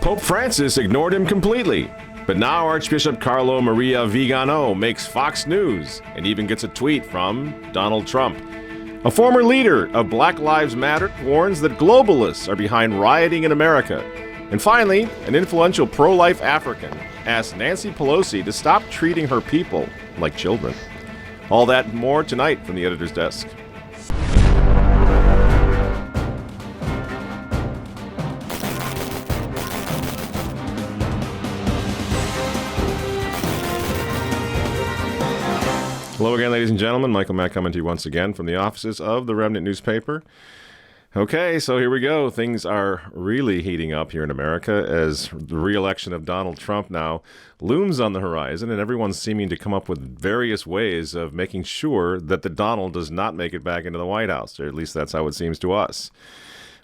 Pope Francis ignored him completely. But now Archbishop Carlo Maria Vigano makes Fox News and even gets a tweet from Donald Trump. A former leader of Black Lives Matter warns that globalists are behind rioting in America. And finally, an influential pro-life African asks Nancy Pelosi to stop treating her people like children. All that and more tonight from the editor's desk. Hello again, ladies and gentlemen. Michael Mack coming to you once again from the offices of the Remnant newspaper. Okay, so here we go. Things are really heating up here in America as the re-election of Donald Trump now looms on the horizon, and everyone's seeming to come up with various ways of making sure that the Donald does not make it back into the White House, or at least that's how it seems to us.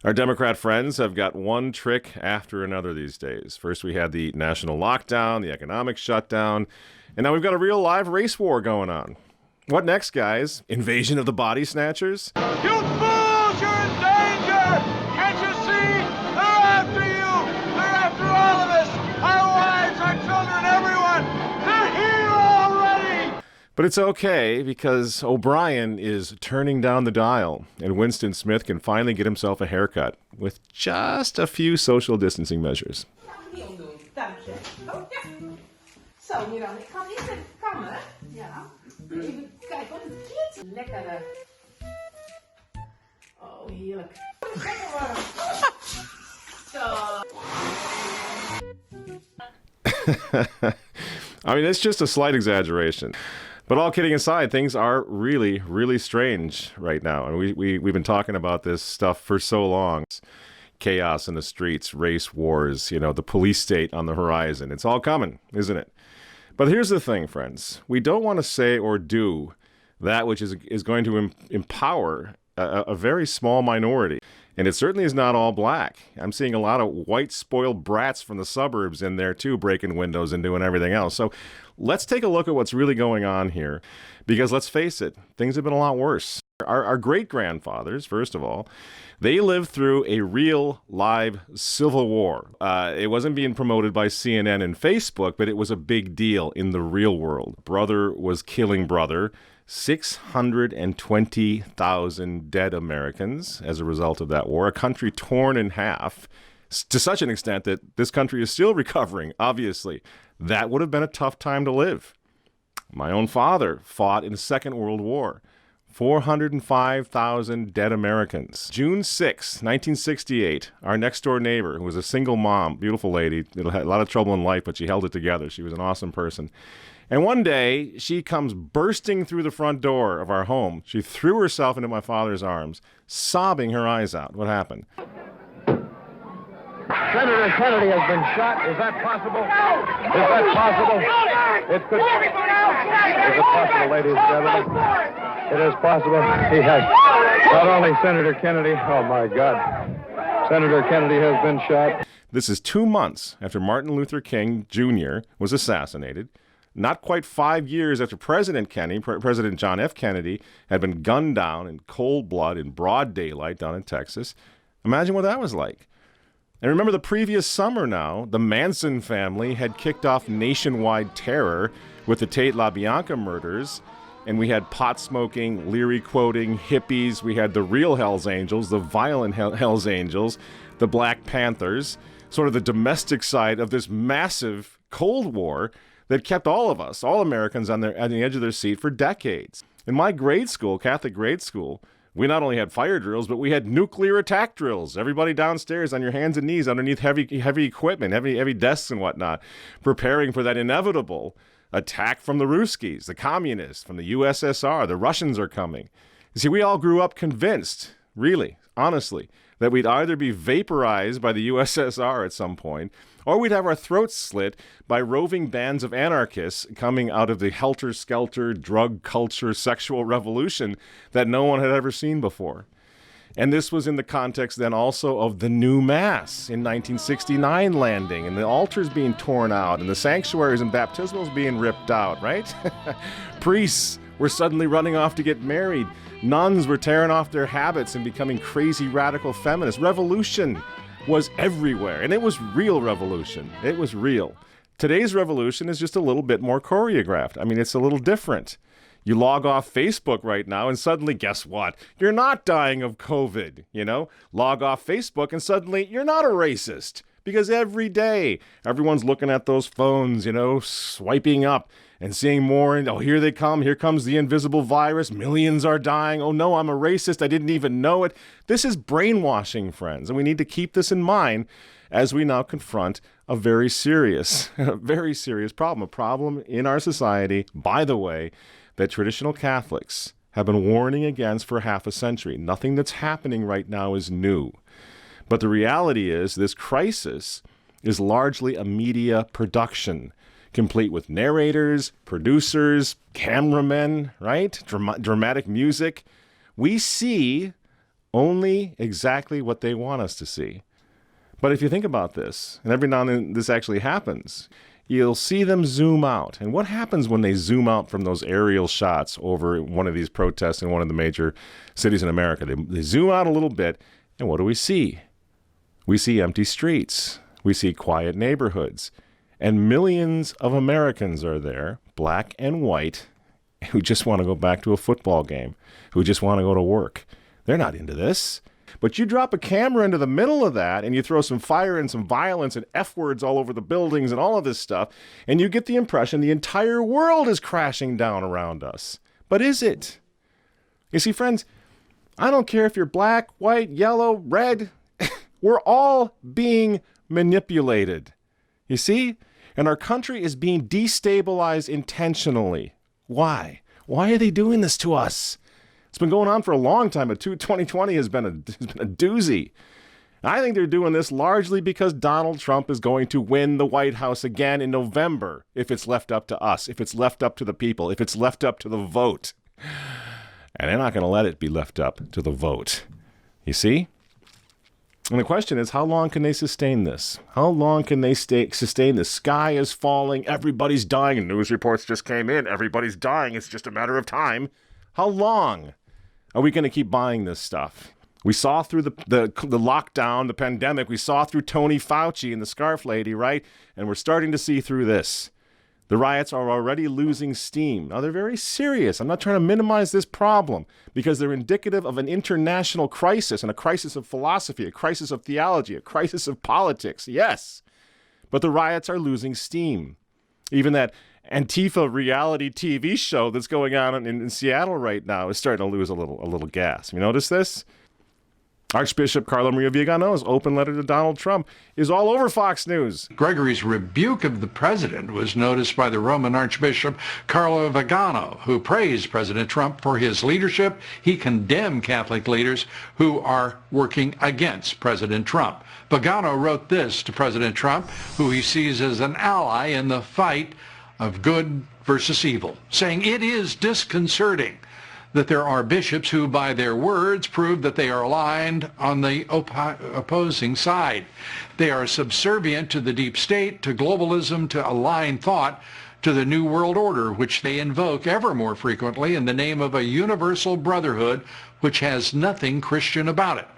Our Democrat friends have got one trick after another these days. First, we had the national lockdown, the economic shutdown, and now we've got a real live race war going on. What next, guys? Invasion of the body snatchers? You fools! You're in danger! Can't you see? They're after you! They're after all of us! Our wives, our children, everyone! They're here already! But it's okay, because O'Brien is turning down the dial, and Winston Smith can finally get himself a haircut with just a few social distancing measures. Zo, Miran, ik ga eerst even kammen. Ja. Even kijken wat het klit. Lekker. Oh, heerlijk. Lekker warm. Zo. I mean, it's just a slight exaggeration. But all kidding aside, things are really, really strange right now. And we've been talking about this stuff for so long. Chaos in the streets, race wars, the police state on the horizon. It's all coming, isn't it? But here's the thing, friends. We don't want to say or do that which is going to empower a very small minority. And it certainly is not all black. I'm seeing a lot of white spoiled brats from the suburbs in there too, breaking windows and doing everything else. So let's take a look at what's really going on here. Because let's face it, things have been a lot worse. Our great-grandfathers, first of all, they lived through a real, live civil war. It wasn't being promoted by CNN and Facebook, but it was a big deal in the real world. Brother was killing brother. 620,000 dead Americans as a result of that war. A country torn in half to such an extent that this country is still recovering, obviously. That would have been a tough time to live. My own father fought in the Second World War. 405,000 dead Americans. June 6, 1968, our next-door neighbor, who was a single mom, beautiful lady, had a lot of trouble in life, but she held it together. She was an awesome person. And one day, she comes bursting through the front door of our home. She threw herself into my father's arms, sobbing her eyes out. What happened? Senator Kennedy has been shot. Is that possible? Is that possible? It could. Is it possible, ladies and gentlemen? It is possible. He has. Not only Senator Kennedy. Oh, my God. Senator Kennedy has been shot. This is 2 months after Martin Luther King Jr. was assassinated. Not quite 5 years after President John F. Kennedy had been gunned down in cold blood in broad daylight down in Texas. Imagine what that was like. And remember, the previous summer now, the Manson family had kicked off nationwide terror with the Tate LaBianca murders, and we had pot-smoking, Leary-quoting hippies. We had the real Hells Angels, the violent Hells Angels, the Black Panthers, sort of the domestic side of this massive Cold War that kept all of us, all Americans, on the edge of their seat for decades. In my grade school, Catholic grade school, we not only had fire drills, but we had nuclear attack drills. Everybody downstairs on your hands and knees underneath heavy equipment, heavy desks and whatnot, preparing for that inevitable attack from the Ruskies, the communists, from the USSR. The Russians are coming. You see, we all grew up convinced, really, honestly, that we'd either be vaporized by the USSR at some point, or we'd have our throats slit by roving bands of anarchists coming out of the helter-skelter, drug culture, sexual revolution that no one had ever seen before. And this was in the context then also of the new Mass in 1969 landing, and the altars being torn out, and the sanctuaries and baptismals being ripped out, right? Priests were suddenly running off to get married. Nuns were tearing off their habits and becoming crazy radical feminists. Revolution. was everywhere, and it was real revolution. It was real. Today's revolution is just a little bit more choreographed. I mean, it's a little different. You log off Facebook right now, and suddenly, guess what? You're not dying of COVID, you know? Log off Facebook, and suddenly, you're not a racist. Because every day, everyone's looking at those phones, you know, swiping up and seeing more. And, oh, here they come. Here comes the invisible virus. Millions are dying. Oh, no, I'm a racist. I didn't even know it. This is brainwashing, friends. And we need to keep this in mind as we now confront a very serious problem. A problem in our society, by the way, that traditional Catholics have been warning against for half a century. Nothing that's happening right now is new. But the reality is this crisis is largely a media production, complete with narrators, producers, cameramen, right? Dramatic music. We see only exactly what they want us to see. But if you think about this, and every now and then this actually happens, you'll see them zoom out. And what happens when they zoom out from those aerial shots over one of these protests in one of the major cities in America? They zoom out a little bit, and what do we see? We see empty streets. We see quiet neighborhoods. And millions of Americans are there, black and white, who just want to go back to a football game, who just want to go to work. They're not into this. But you drop a camera into the middle of that, and you throw some fire and some violence and F words all over the buildings and all of this stuff, and you get the impression the entire world is crashing down around us. But is it? You see, friends, I don't care if you're black, white, yellow, red. We're all being manipulated. You see? And our country is being destabilized intentionally. Why? Why are they doing this to us? It's been going on for a long time, but 2020 has been a doozy. I think they're doing this largely because Donald Trump is going to win the White House again in November if it's left up to us, if it's left up to the people, if it's left up to the vote. And they're not going to let it be left up to the vote. You see? And the question is, how long can they sustain this? How long can they sustain this? Sky is falling, everybody's dying, and news reports just came in, everybody's dying, it's just a matter of time. How long are we going to keep buying this stuff? We saw through the lockdown, the pandemic, we saw through Tony Fauci and the scarf lady, right? And we're starting to see through this. The riots are already losing steam. Now, they're very serious. I'm not trying to minimize this problem because they're indicative of an international crisis and a crisis of philosophy, a crisis of theology, a crisis of politics. Yes, but the riots are losing steam. Even that Antifa reality TV show that's going on in Seattle right now is starting to lose a little gas. You notice this? Archbishop Carlo Maria Vigano's open letter to Donald Trump is all over Fox News. Gregory's rebuke of the president was noticed by the Roman Archbishop Carlo Vigano, who praised President Trump for his leadership. He condemned Catholic leaders who are working against President Trump. Vigano wrote this to President Trump, who he sees as an ally in the fight of good versus evil, saying it is disconcerting that there are bishops who, by their words, prove that they are aligned on the opposing side. They are subservient to the deep state, to globalism, to align thought, to the New World Order, which they invoke ever more frequently in the name of a universal brotherhood which has nothing Christian about it,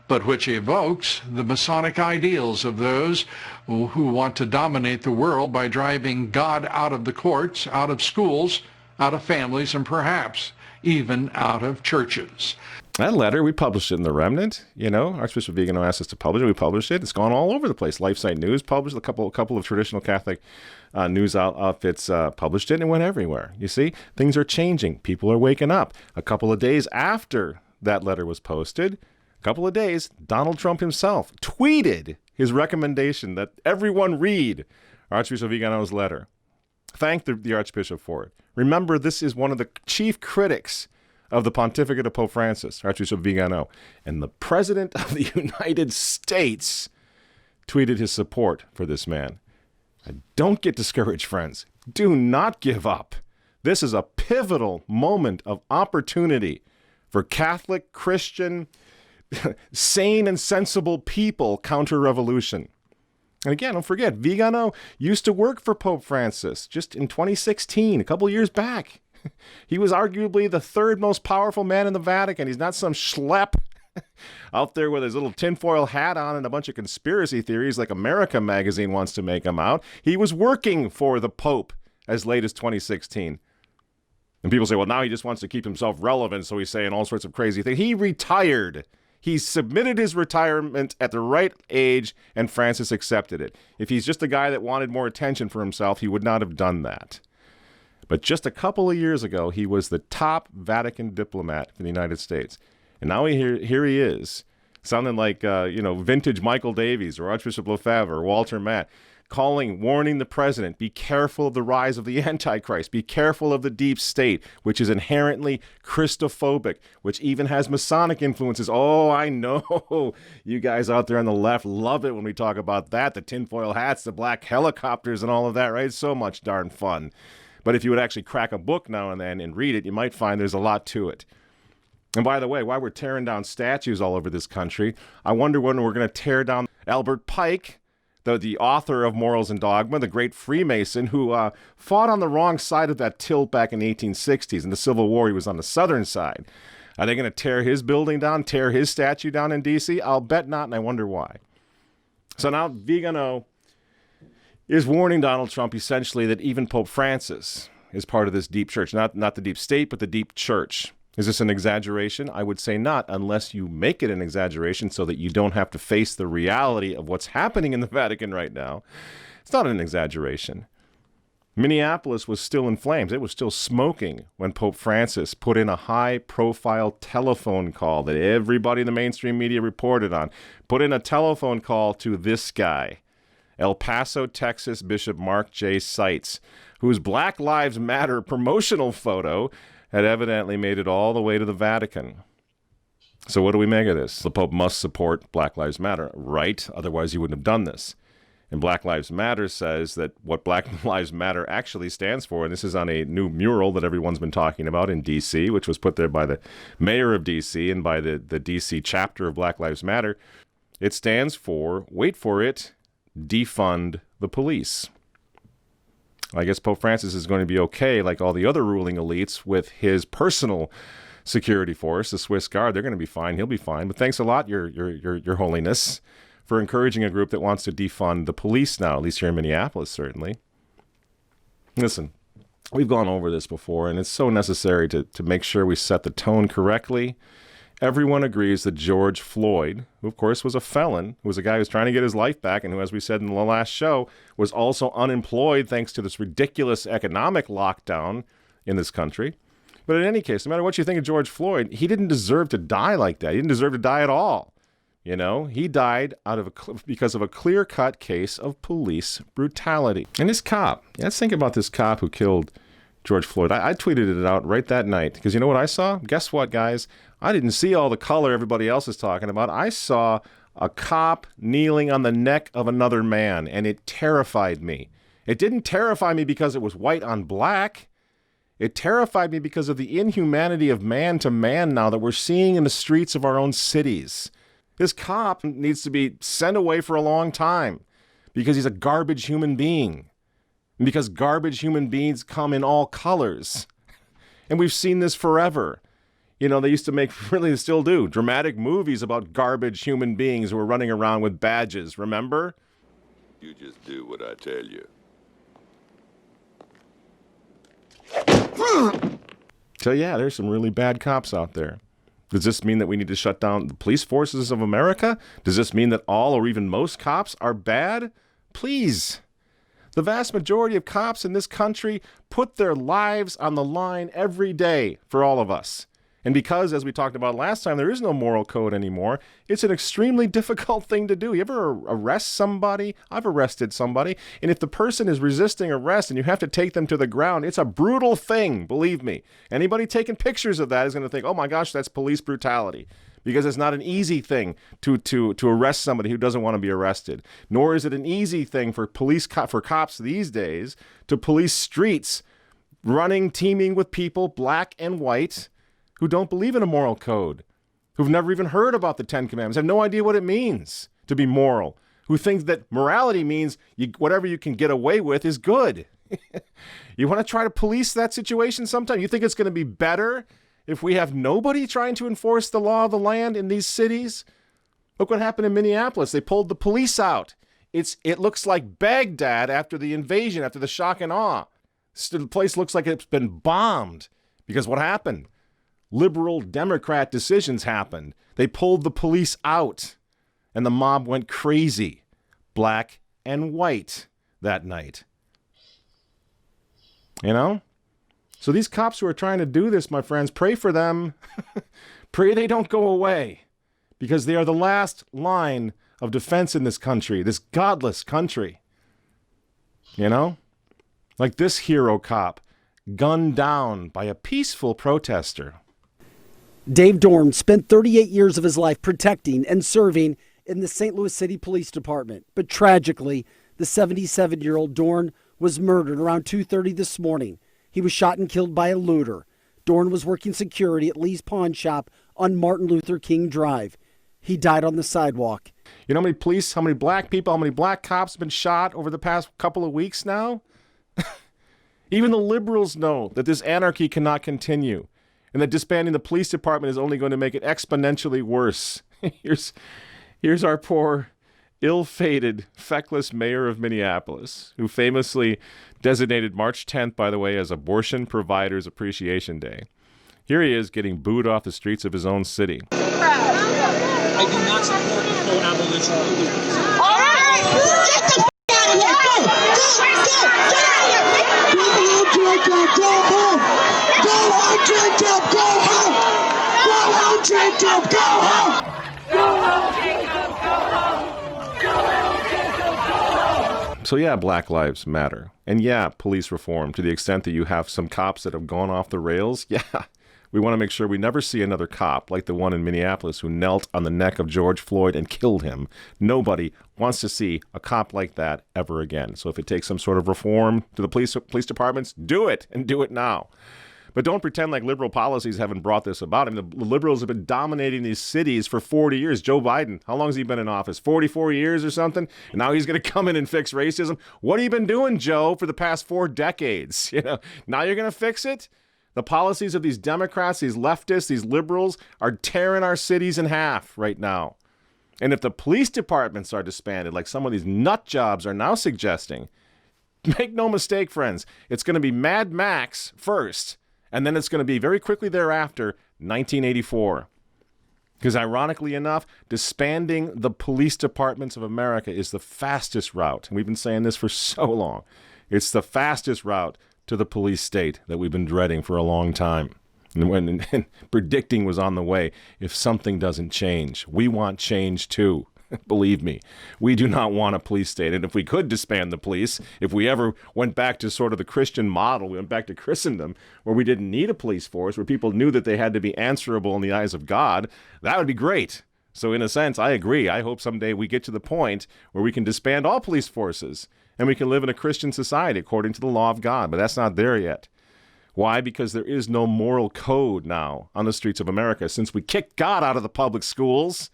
but which evokes the Masonic ideals of those who want to dominate the world by driving God out of the courts, out of schools, out of families, and perhaps even out of churches. That letter, we published it in The Remnant. You know, Archbishop Vigano asked us to publish it. We published it. It's gone all over the place. LifeSite News published a couple of traditional Catholic news outfits published it, and it went everywhere. You see, things are changing. People are waking up. A couple of days after that letter was posted, a couple of days, Donald Trump himself tweeted his recommendation that everyone read Archbishop Vigano's letter. Thank the Archbishop for it. Remember, this is one of the chief critics of the pontificate of Pope Francis, Archbishop Vigano. And the President of the United States tweeted his support for this man. Don't get discouraged, friends. Do not give up. This is a pivotal moment of opportunity for Catholic, Christian, sane and sensible people counter-revolution. And again, don't forget, Vigano used to work for Pope Francis just in 2016, a couple years back. He was arguably the third most powerful man in the Vatican. He's not some schlep out there with his little tinfoil hat on and a bunch of conspiracy theories like America magazine wants to make him out. He was working for the Pope as late as 2016. And people say, well, now he just wants to keep himself relevant, so he's saying all sorts of crazy things. He retired. He submitted his retirement at the right age, and Francis accepted it. If he's just a guy that wanted more attention for himself, he would not have done that. But just a couple of years ago, he was the top Vatican diplomat for the United States. And now here he is, sounding like, vintage Michael Davies or Archbishop Lefebvre or Walter Matt, warning the president, be careful of the rise of the Antichrist, be careful of the deep state, which is inherently Christophobic, which even has Masonic influences. Oh, I know you guys out there on the left love it when we talk about that, the tinfoil hats, the black helicopters and all of that, right? It's so much darn fun. But if you would actually crack a book now and then and read it, you might find there's a lot to it. And by the way, while we're tearing down statues all over this country, I wonder when we're going to tear down Albert Pike, the author of Morals and Dogma, the great Freemason who fought on the wrong side of that tilt back in the 1860s. In the Civil War, he was on the southern side. Are they going to tear his building down, tear his statue down in D.C.? I'll bet not, and I wonder why. So now Vigano is warning Donald Trump essentially that even Pope Francis is part of this deep church. Not the deep state, but the deep church. Is this an exaggeration? I would say not, unless you make it an exaggeration so that you don't have to face the reality of what's happening in the Vatican right now. It's not an exaggeration. Minneapolis was still in flames. It was still smoking when Pope Francis put in a high-profile telephone call that everybody in the mainstream media reported on. Put in a telephone call to this guy, El Paso, Texas Bishop Mark J. Seitz, whose Black Lives Matter promotional photo had evidently made it all the way to the Vatican. So what do we make of this? The Pope must support Black Lives Matter, right? Otherwise he wouldn't have done this. And Black Lives Matter says that what Black Lives Matter actually stands for, and this is on a new mural that everyone's been talking about in D.C., which was put there by the mayor of D.C. and by the D.C. chapter of Black Lives Matter. It stands for, wait for it, defund the police. I guess Pope Francis is going to be okay, like all the other ruling elites, with his personal security force, the Swiss Guard. They're going to be fine. He'll be fine. But thanks a lot, Your Holiness, for encouraging a group that wants to defund the police now, at least here in Minneapolis, certainly. Listen, we've gone over this before, and it's so necessary to make sure we set the tone correctly. Everyone agrees that George Floyd, who of course was a felon, who was a guy who was trying to get his life back, and who, as we said in the last show, was also unemployed thanks to this ridiculous economic lockdown in this country. But in any case, no matter what you think of George Floyd, he didn't deserve to die like that. He didn't deserve to die at all. You know, he died because of a clear-cut case of police brutality. And this cop, let's think about this cop who killed George Floyd. I tweeted it out right that night because you know what I saw? Guess what, guys? I didn't see all the color everybody else is talking about. I saw a cop kneeling on the neck of another man, and it terrified me. It didn't terrify me because it was white on black. It terrified me because of the inhumanity of man to man now that we're seeing in the streets of our own cities. This cop needs to be sent away for a long time because he's a garbage human being. And because garbage human beings come in all colors. And we've seen this forever. You know, they used to make, really still do, dramatic movies about garbage human beings who are running around with badges, remember? You just do what I tell you. So yeah, there's some really bad cops out there. Does this mean that we need to shut down the police forces of America? Does this mean that all or even most cops are bad? Please. The vast majority of cops in this country put their lives on the line every day for all of us. And because, as we talked about last time, there is no moral code anymore, it's an extremely difficult thing to do. You ever arrest somebody? I've arrested somebody. And if the person is resisting arrest and you have to take them to the ground, it's a brutal thing, believe me. Anybody taking pictures of that is going to think, oh my gosh, that's police brutality. Because it's not an easy thing to arrest somebody who doesn't want to be arrested. Nor is it an easy thing for cops these days to police streets teeming with people, black and white, who don't believe in a moral code, who've never even heard about the Ten Commandments, have no idea what it means to be moral, who think that morality means whatever you can get away with is good. You want to try to police that situation sometime? You think it's going to be better if we have nobody trying to enforce the law of the land in these cities? Look what happened in Minneapolis. They pulled the police out. It looks like Baghdad after the invasion, after the shock and awe. The place looks like it's been bombed because what happened? Liberal Democrat decisions happened. They pulled the police out and the mob went crazy, black and white that night. You know? So these cops who are trying to do this, my friends, pray for them. Pray they don't go away because they are the last line of defense in this country, this godless country. You know? Like this hero cop gunned down by a peaceful protester. Dave Dorn spent 38 years of his life protecting and serving in the St. Louis City Police Department. But tragically, the 77-year-old Dorn was murdered around 2:30 this morning. He was shot and killed by a looter. Dorn was working security at Lee's Pawn Shop on Martin Luther King Drive. He died on the sidewalk. You know how many police, how many black people, how many black cops have been shot over the past couple of weeks now? Even the liberals know that this anarchy cannot continue and that disbanding the police department is only going to make it exponentially worse. Here's our poor, ill-fated, feckless mayor of Minneapolis, who famously designated March 10th, by the way, as Abortion Providers Appreciation Day. Here he is getting booed off the streets of his own city. I do not support the full abolition of the police. All right, get the out of here. Go, get out of here. Go home, Jacob. Go home. Go home, Jacob. Go home. Go home, Jacob. Go home. Go home, Jacob. Go home. So yeah, Black Lives Matter. And yeah, police reform to the extent that you have some cops that have gone off the rails. Yeah, we want to make sure we never see another cop like the one in Minneapolis who knelt on the neck of George Floyd and killed him. Nobody wants to see a cop like that ever again. So if it takes some sort of reform to the police departments, do it, and do it now. But don't pretend like liberal policies haven't brought this about. I mean, the liberals have been dominating these cities for 40 years. Joe Biden, how long has he been in office? 44 years or something? And now he's going to come in and fix racism? What have you been doing, Joe, for the past 4 decades? You know, now you're going to fix it? The policies of these Democrats, these leftists, these liberals are tearing our cities in half right now. And if the police departments are disbanded, like some of these nut jobs are now suggesting, make no mistake, friends, it's going to be Mad Max first. And then it's going to be very quickly thereafter, 1984. Because ironically enough, disbanding the police departments of America is the fastest route. And we've been saying this for so long. It's the fastest route to the police state that we've been dreading for a long time. And predicting was on the way if something doesn't change. We want change too. Believe me, we do not want a police state. And if we could disband the police, if we ever went back to sort of the Christian model, we went back to Christendom, where we didn't need a police force, where people knew that they had to be answerable in the eyes of God, that would be great. So in a sense, I agree. I hope someday we get to the point where we can disband all police forces and we can live in a Christian society according to the law of God. But that's not there yet. Why? Because there is no moral code now on the streets of America since we kicked God out of the public schools.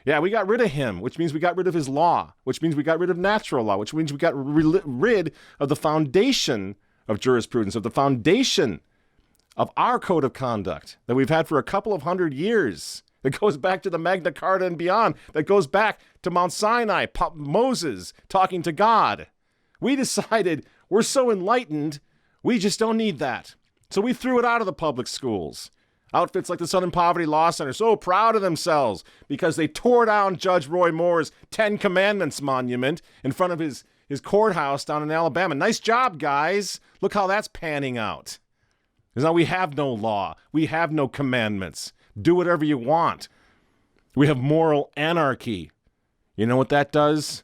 Yeah, we got rid of him, which means we got rid of his law, which means we got rid of natural law, which means we got rid of the foundation of jurisprudence, of the foundation of our code of conduct that we've had for a couple of 100 years. That goes back to the Magna Carta and beyond. That goes back to Mount Sinai, Moses talking to God. We decided we're so enlightened, we just don't need that. So we threw it out of the public schools. Outfits like the Southern Poverty Law Center so proud of themselves because they tore down Judge Roy Moore's 10 Commandments monument in front of his courthouse down in Alabama. Nice job, guys. Look how that's panning out. Because now we have no law. We have no commandments. Do whatever you want. We have moral anarchy. You know what that does?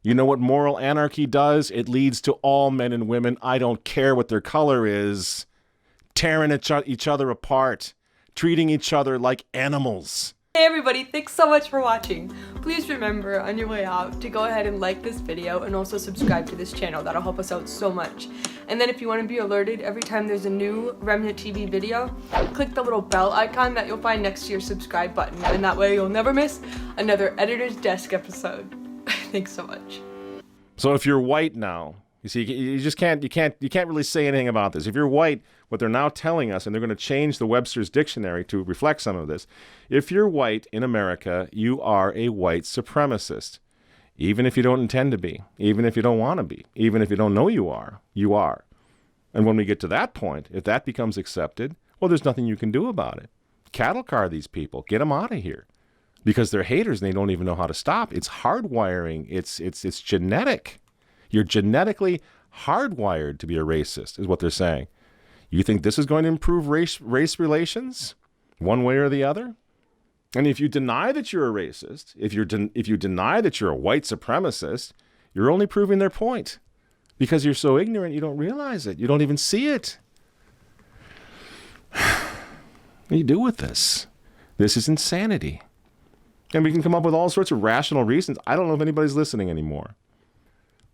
You know what moral anarchy does? It leads to all men and women, I don't care what their color is, tearing each other apart, treating each other like animals. Hey everybody, thanks so much for watching. Please remember on your way out to go ahead and like this video and also subscribe to this channel. That'll help us out so much. And then if you want to be alerted every time there's a new Remnant TV video, click the little bell icon that you'll find next to your subscribe button. And that way you'll never miss another Editor's Desk episode. Thanks so much. So if you're white now, You see, you just can't really say anything about this. If you're white, what they're now telling us, and they're going to change the Webster's dictionary to reflect some of this, if you're white in America, you are a white supremacist. Even if you don't intend to be, even if you don't want to be, even if you don't know you are, you are. And when we get to that point, if that becomes accepted, well, there's nothing you can do about it. Cattle car these people, get them out of here, because they're haters and they don't even know how to stop. It's hardwiring. It's genetic. You're genetically hardwired to be a racist, is what they're saying. You think this is going to improve race relations, one way or the other? And if you deny that you're a racist, if you deny that you're a white supremacist, you're only proving their point, because you're so ignorant you don't realize it. You don't even see it. What do you do with this? This is insanity. And we can come up with all sorts of rational reasons. I don't know if anybody's listening anymore.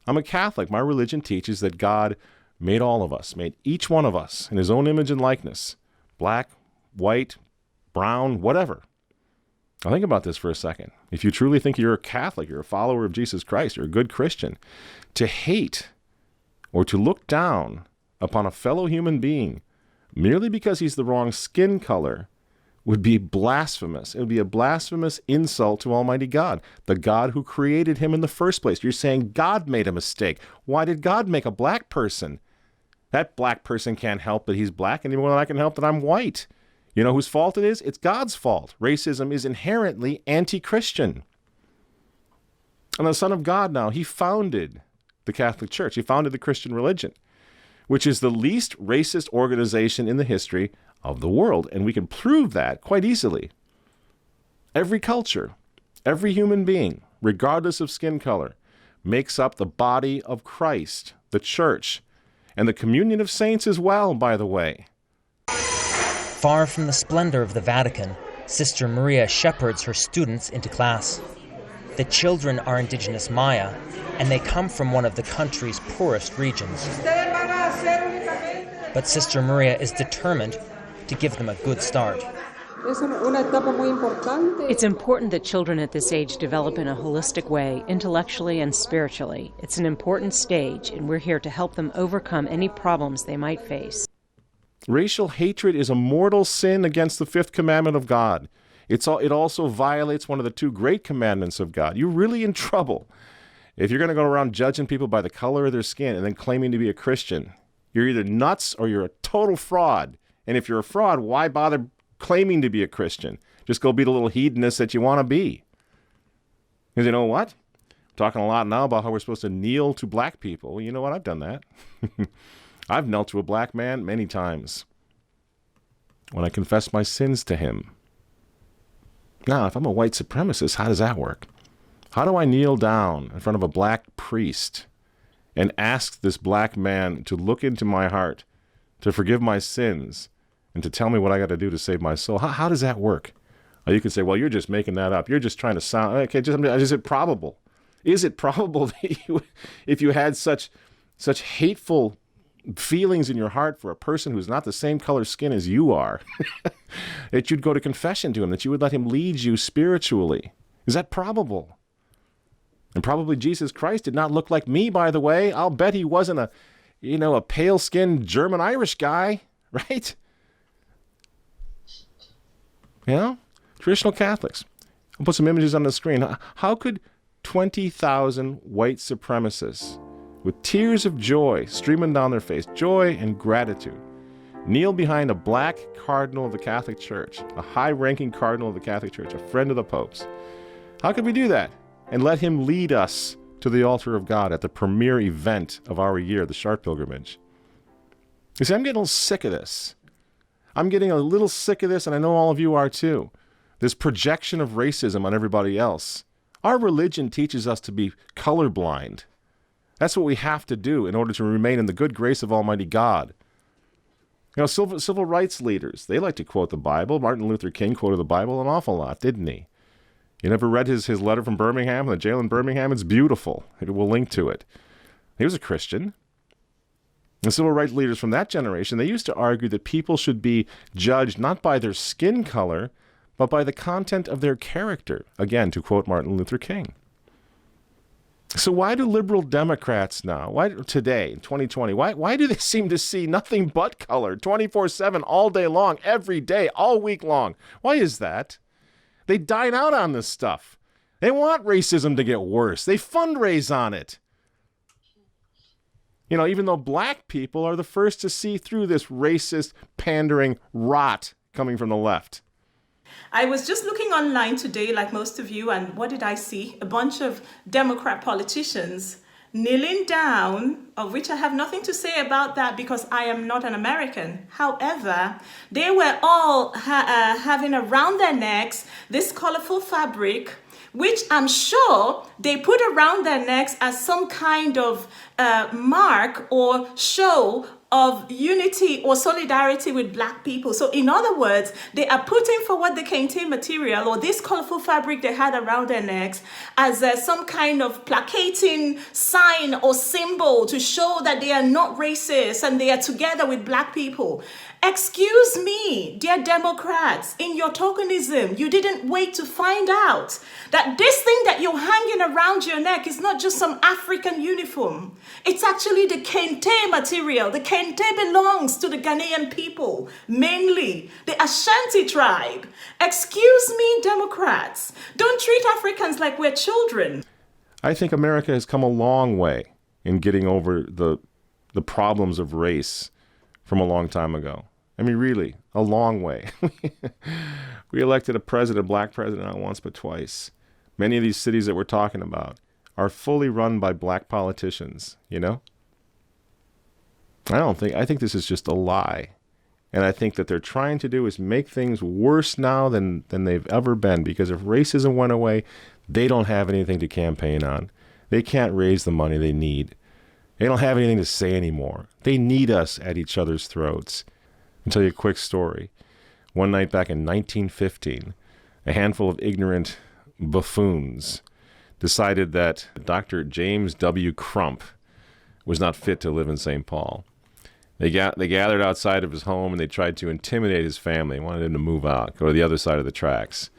I'm a Catholic. My religion teaches that God made all of us, made each one of us in his own image and likeness, black, white, brown, whatever. Now think about this for a second. If you truly think you're a Catholic, you're a follower of Jesus Christ, you're a good Christian, to hate or to look down upon a fellow human being merely because he's the wrong skin color would be blasphemous. It would be a blasphemous insult to Almighty God, the God who created him in the first place. You're saying God made a mistake. Why did God make a black person? That black person can't help that he's black any more than I can help that I'm white. You know whose fault it is? It's God's fault. Racism is inherently anti-Christian. And the Son of God now, he founded the Catholic Church. He founded the Christian religion, which is the least racist organization in the history of the world. And we can prove that quite easily. Every culture, every human being, regardless of skin color, makes up the body of Christ, the church, and the communion of saints as well, by the way. Far from the splendor of the Vatican, Sister Maria shepherds her students into class. The children are indigenous Maya, and they come from one of the country's poorest regions. But Sister Maria is determined to give them a good start. It's important that children at this age develop in a holistic way, intellectually and spiritually. It's an important stage, and we're here to help them overcome any problems they might face. Racial hatred is a mortal sin against the fifth commandment of God. It also violates one of the two great commandments of God. You're really in trouble if you're going to go around judging people by the color of their skin and then claiming to be a Christian. You're either nuts or you're a total fraud. And if you're a fraud, why bother claiming to be a Christian? Just go be the little hedonist that you want to be. Because you know what? I'm talking a lot now about how we're supposed to kneel to black people. Well, you know what? I've done that. I've knelt to a black man many times when I confessed my sins to him. Now, if I'm a white supremacist, how does that work? How do I kneel down in front of a black priest and ask this black man to look into my heart, to forgive my sins, and to tell me what I got to do to save my soul? How does that work? You could say, well, you're just making that up. You're just trying to sound... Okay, is it probable? Is it probable that if you had such hateful feelings in your heart for a person who's not the same color skin as you are, that you'd go to confession to him, that you would let him lead you spiritually? Is that probable? And probably Jesus Christ did not look like me, by the way. I'll bet he wasn't a pale-skinned German-Irish guy, right? Traditional Catholics. I'll put some images on the screen. How could 20,000 white supremacists with tears of joy streaming down their face, joy and gratitude, kneel behind a black cardinal of the Catholic Church, a high-ranking cardinal of the Catholic Church, a friend of the Pope's? How could we do that and let him lead us to the altar of God at the premier event of our year, the Sharp Pilgrimage? You see, I'm getting a little sick of this. I'm getting a little sick of this, and I know all of you are too. This projection of racism on everybody else. Our religion teaches us to be colorblind. That's what we have to do in order to remain in the good grace of Almighty God. Civil rights leaders, they like to quote the Bible. Martin Luther King quoted the Bible an awful lot, didn't he? You never read his letter from Birmingham, the jail in Birmingham? It's beautiful. We'll link to it. He was a Christian. The civil rights leaders from that generation, they used to argue that people should be judged not by their skin color, but by the content of their character. Again, to quote Martin Luther King. So why do liberal Democrats now, why today in 2020, why do they seem to see nothing but color 24/7 all day long, every day, all week long? Why is that? They dine out on this stuff. They want racism to get worse. They fundraise on it. You know, even though black people are the first to see through this racist, pandering rot coming from the left. I was just looking online today, like most of you, and what did I see? A bunch of Democrat politicians kneeling down, of which I have nothing to say about that because I am not an American. However, they were all having around their necks this colorful fabric, which I'm sure they put around their necks as some kind of mark or show of unity or solidarity with black people. So in other words, they are putting forward the canteen material or this colorful fabric they had around their necks as some kind of placating sign or symbol to show that they are not racist and they are together with black people. Excuse me, dear Democrats, in your tokenism, you didn't wait to find out that this thing that you're hanging around your neck is not just some African uniform. It's actually the kente material. The kente belongs to the Ghanaian people, mainly the Ashanti tribe. Excuse me, Democrats, don't treat Africans like we're children. I think America has come a long way in getting over the problems of race from a long time ago. I mean, really, a long way. We elected a president, black president, not once but twice. Many of these cities that we're talking about are fully run by black politicians, you know? I think this is just a lie. And I think that they're trying to do is make things worse now than they've ever been, because if racism went away, they don't have anything to campaign on. They can't raise the money they need. They don't have anything to say anymore. They need us at each other's throats. I'll tell you a quick story. One night back in 1915, a handful of ignorant buffoons decided that Dr. James W. Crump was not fit to live in St. Paul. They gathered outside of his home and they tried to intimidate his family. They wanted him to move out, go to the other side of the tracks.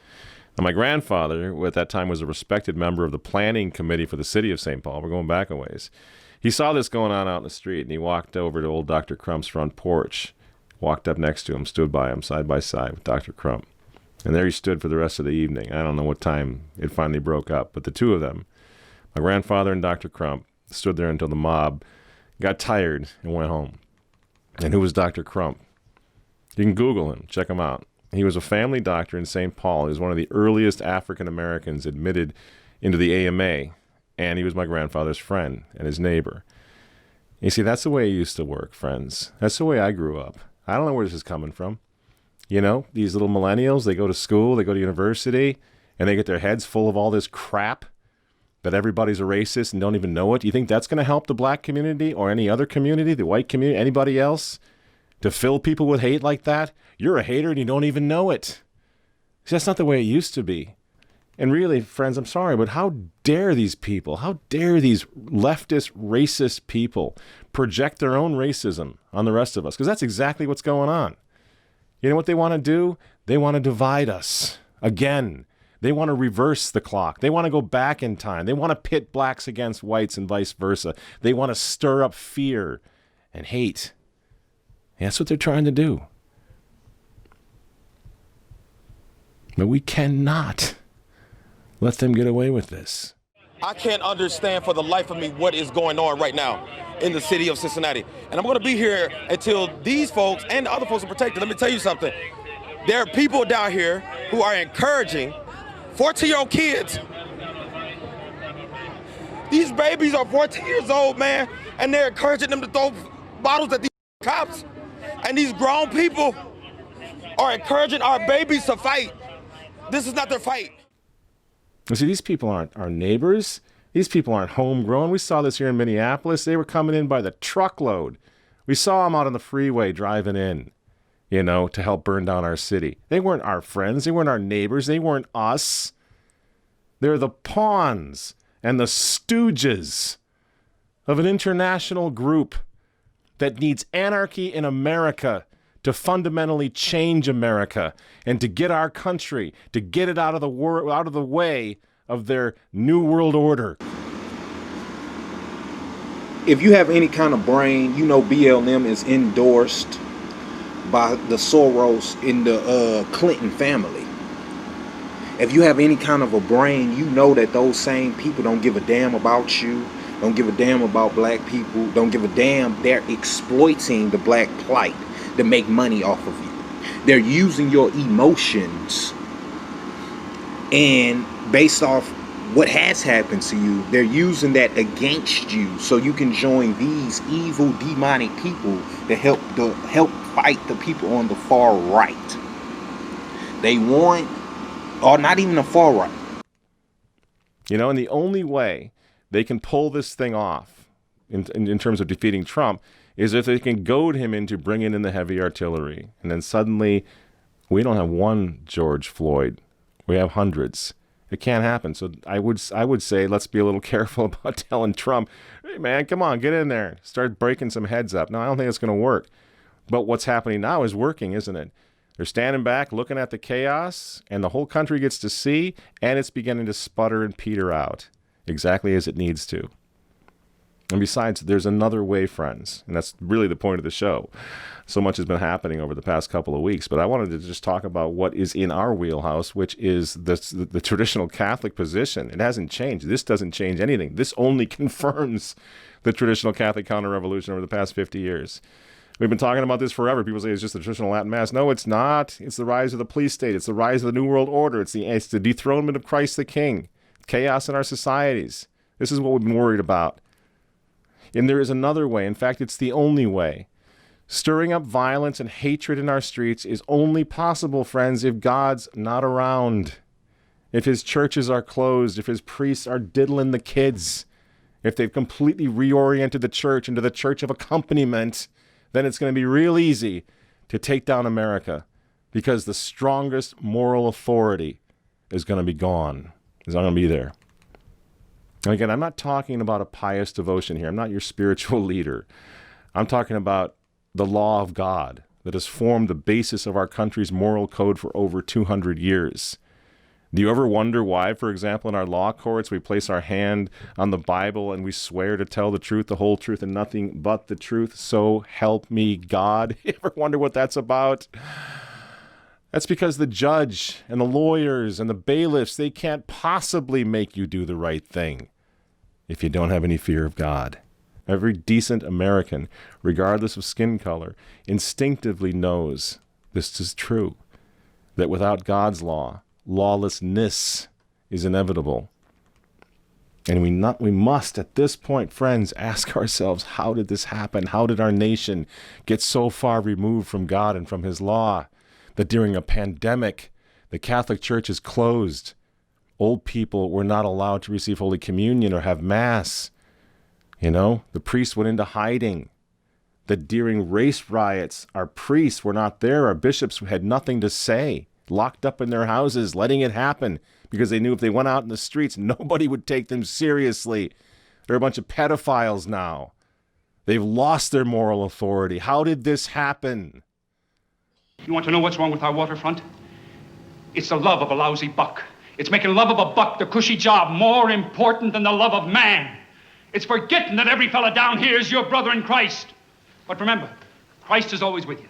Now, my grandfather, who at that time was a respected member of the planning committee for the city of St. Paul, we're going back a ways, he saw this going on out in the street and he walked over to old Dr. Crump's front porch, walked up next to him, stood by him side by side with Dr. Crump. And there he stood for the rest of the evening. I don't know what time it finally broke up, but the two of them, my grandfather and Dr. Crump, stood there until the mob got tired and went home. And who was Dr. Crump? You can Google him, check him out. He was a family doctor in St. Paul. He was one of the earliest African Americans admitted into the AMA, and he was my grandfather's friend and his neighbor. You see, that's the way it used to work, friends. That's the way I grew up. I don't know where this is coming from. You know, these little millennials, they go to school, they go to university, and they get their heads full of all this crap that everybody's a racist and don't even know it. Do you think that's going to help the black community or any other community, the white community, anybody else, to fill people with hate like that? You're a hater and you don't even know it. See, that's not the way it used to be. And really, friends, I'm sorry, but how dare these people, how dare these leftist, racist people project their own racism on the rest of us? Because that's exactly what's going on. You know what they want to do? They want to divide us again. They want to reverse the clock. They want to go back in time. They want to pit blacks against whites and vice versa. They want to stir up fear and hate. And that's what they're trying to do. But we cannot let them get away with this. I can't understand for the life of me what is going on right now in the city of Cincinnati. And I'm going to be here until these folks and the other folks are protected. Let me tell you something. There are people down here who are encouraging 14-year-old kids. These babies are 14 years old, man, and they're encouraging them to throw bottles at these cops. And these grown people are encouraging our babies to fight. This is not their fight. You see, these people aren't our neighbors. These people aren't homegrown. We saw this here in Minneapolis. They were coming in by the truckload. We saw them out on the freeway driving in, you know, to help burn down our city. They weren't our friends. They weren't our neighbors. They weren't us. They're the pawns and the stooges of an international group that needs anarchy in America to fundamentally change America and to get our country, to get it out of the way of their new world order. if you have any kind of brain, you know BLM is endorsed by the Soros in the Clinton family. If you have any kind of a brain, you know that those same people don't give a damn about you, don't give a damn about black people, don't give a damn. They're exploiting the black plight to make money off of you. They're using your emotions, and based off what has happened to you, they're using that against you so you can join these evil demonic people to help fight the people on the far right. They want, or not even the far right. You know, and the only way they can pull this thing off in terms of defeating Trump is if they can goad him into bringing in the heavy artillery. And then suddenly we don't have one George Floyd. We have hundreds. It can't happen. So I would say let's be a little careful about telling Trump, hey, man, come on, get in there. Start breaking some heads up. No, I don't think it's going to work. But what's happening now is working, isn't it? They're standing back, looking at the chaos, and the whole country gets to see, and it's beginning to sputter and peter out exactly as it needs to. And besides, there's another way, friends, and that's really the point of the show. So much has been happening over the past couple of weeks, but I wanted to just talk about what is in our wheelhouse, which is the traditional Catholic position. It hasn't changed. This doesn't change anything. This only confirms the traditional Catholic counter-revolution over the past 50 years. We've been talking about this forever. People say it's just the traditional Latin Mass. No, it's not. It's the rise of the police state. It's the rise of the New World Order. It's the dethronement of Christ the King. Chaos in our societies. This is what we've been worried about. And there is another way. In fact, it's the only way. Stirring up violence and hatred in our streets is only possible, friends, if God's not around. If his churches are closed, if his priests are diddling the kids, if they've completely reoriented the church into the church of accompaniment, then it's going to be real easy to take down America because the strongest moral authority is going to be gone. It's not going to be there. And again, I'm not talking about a pious devotion here. I'm not your spiritual leader. I'm talking about the law of God that has formed the basis of our country's moral code for over 200 years. Do you ever wonder why, for example, in our law courts, we place our hand on the Bible and we swear to tell the truth, the whole truth, and nothing but the truth? So help me God. You ever wonder what that's about? That's because the judge and the lawyers and the bailiffs, they can't possibly make you do the right thing if you don't have any fear of God. Every decent American, regardless of skin color, instinctively knows this is true, that without God's law, lawlessness is inevitable. And we must, at this point, friends, ask ourselves, how did this happen? How did our nation get so far removed from God and from his law that during a pandemic, the Catholic Church is closed? Old people were not allowed to receive Holy Communion or have Mass. You know, the priests went into hiding. That during race riots, our priests were not there. Our bishops had nothing to say, locked up in their houses, letting it happen because they knew if they went out in the streets, nobody would take them seriously. They're a bunch of pedophiles now. They've lost their moral authority. How did this happen? You want to know what's wrong with our waterfront? It's the love of a lousy buck. It's making love of a buck, the cushy job, more important than the love of man. It's forgetting that every fella down here is your brother in Christ. But remember, Christ is always with you.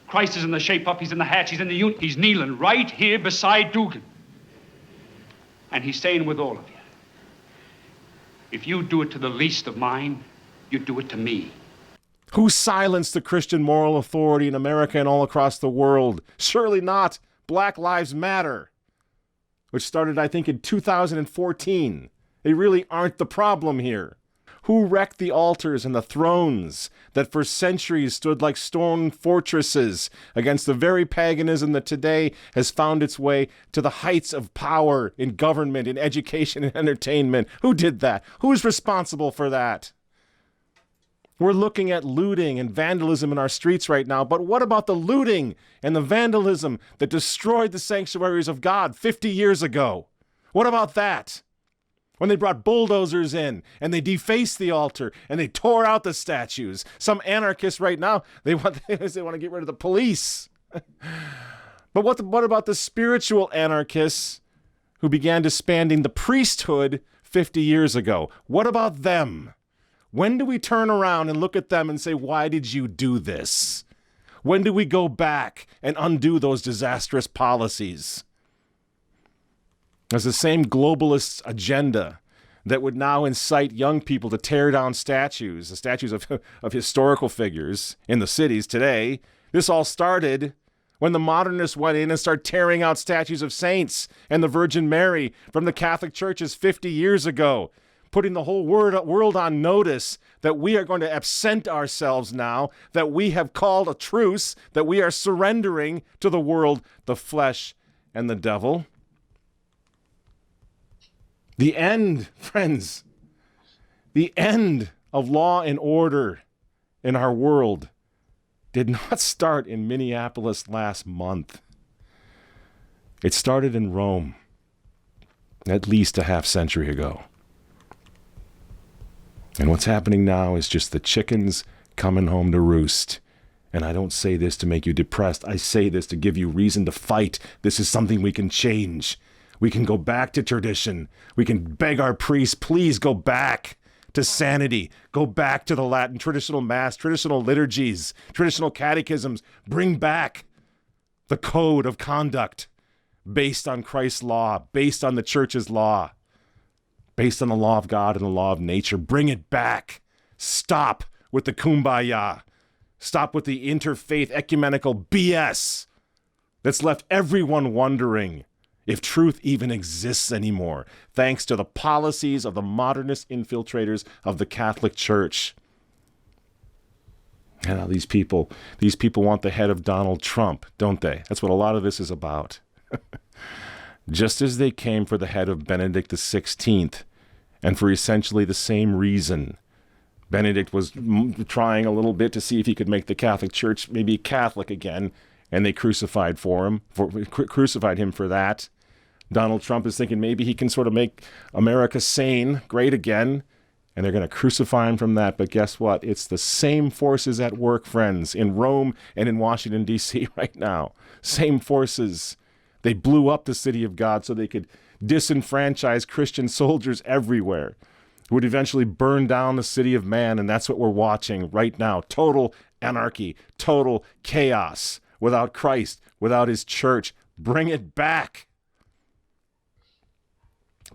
Christ is in the shape-up, he's in the hatch, he's in the unit. He's kneeling right here beside Dugan. And he's staying with all of you. If you do it to the least of mine, you do it to me. Who silenced the Christian moral authority in America and all across the world? Surely not Black Lives Matter, which started, I think, in 2014. They really aren't the problem here. Who wrecked the altars and the thrones that for centuries stood like stone fortresses against the very paganism that today has found its way to the heights of power in government, in education, and entertainment? Who did that? Who's responsible for that? We're looking at looting and vandalism in our streets right now, but what about the looting and the vandalism that destroyed the sanctuaries of God 50 years ago? What about that? When they brought bulldozers in and they defaced the altar and they tore out the statues. Some anarchists right now, they want to get rid of the police. But what about the spiritual anarchists who began disbanding the priesthood 50 years ago? What about them? When do we turn around and look at them and say, why did you do this? When do we go back and undo those disastrous policies? There's the same globalist agenda that would now incite young people to tear down statues, the statues of historical figures in the cities today. This all started when the modernists went in and started tearing out statues of saints and the Virgin Mary from the Catholic churches 50 years ago, putting the whole world on notice that we are going to absent ourselves now, that we have called a truce, that we are surrendering to the world, the flesh, and the devil. The end, friends, the end of law and order in our world did not start in Minneapolis last month. It started in Rome at least a half century ago. And what's happening now is just the chickens coming home to roost. And I don't say this to make you depressed. I say this to give you reason to fight. This is something we can change. We can go back to tradition. We can beg our priests, please go back to sanity. Go back to the Latin traditional mass, traditional liturgies, traditional catechisms. Bring back the code of conduct based on Christ's law, based on the church's law, based on the law of God and the law of nature. Bring it back. Stop with the kumbaya. Stop with the interfaith ecumenical BS that's left everyone wondering if truth even exists anymore, thanks to the policies of the modernist infiltrators of the Catholic Church. Yeah, these people want the head of Donald Trump, don't they? That's what a lot of this is about. Just as they came for the head of Benedict XVI, and for essentially the same reason. Benedict was trying a little bit to see if he could make the Catholic Church maybe Catholic again, and they crucified him for that. Donald Trump is thinking maybe he can sort of make America sane, great again, and they're going to crucify him from that. But guess what? It's the same forces at work, friends, in Rome and in Washington, D.C. right now. Same forces. They blew up the city of God so they could disenfranchise Christian soldiers everywhere, who would eventually burn down the city of man, and that's what we're watching right now. Total anarchy, total chaos, without Christ, without his church. Bring it back.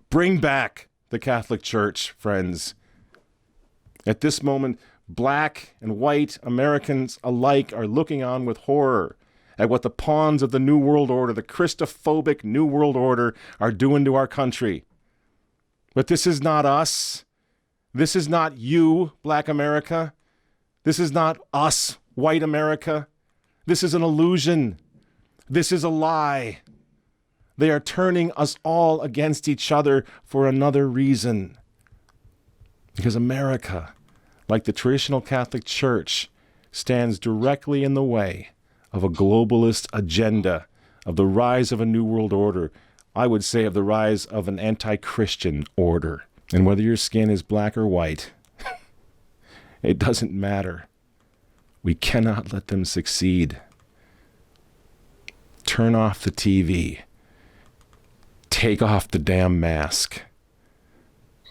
Bring back the Catholic Church, friends. At this moment, black and white Americans alike are looking on with horror at what the pawns of the New World Order, the Christophobic New World Order, are doing to our country. But this is not us. This is not you, black America. This is not us, white America. This is an illusion. This is a lie. They are turning us all against each other for another reason. Because America, like the traditional Catholic Church, stands directly in the way of a globalist agenda, of the rise of a new world order. I would say of the rise of an anti-Christian order. And whether your skin is black or white, it doesn't matter. We cannot let them succeed. Turn off the TV. Take off the damn mask.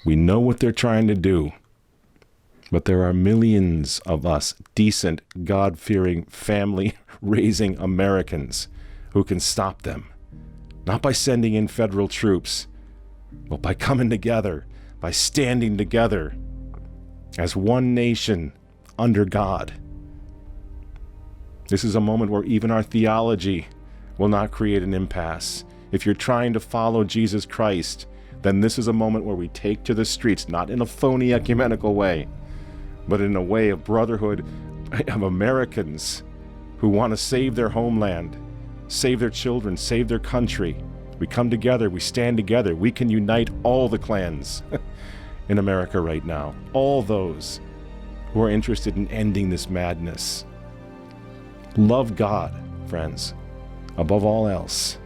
We know what they're trying to do. But there are millions of us decent, God-fearing, family-raising Americans who can stop them. Not by sending in federal troops, but by coming together, by standing together as one nation under God. This is a moment where even our theology will not create an impasse. If you're trying to follow Jesus Christ, then this is a moment where we take to the streets, not in a phony ecumenical way, but in a way of brotherhood of Americans who want to save their homeland, save their children, save their country. We come together, we stand together. We can unite all the clans in America right now. All those who are interested in ending this madness. Love God, friends, above all else.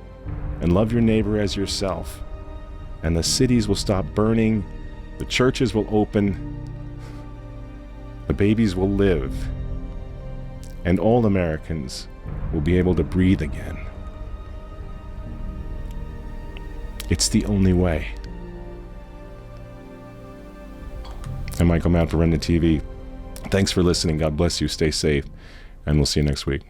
And love your neighbor as yourself. And the cities will stop burning. The churches will open. The babies will live. And all Americans will be able to breathe again. It's the only way. I'm Michael Mann for Remnant TV. Thanks for listening. God bless you. Stay safe. And we'll see you next week.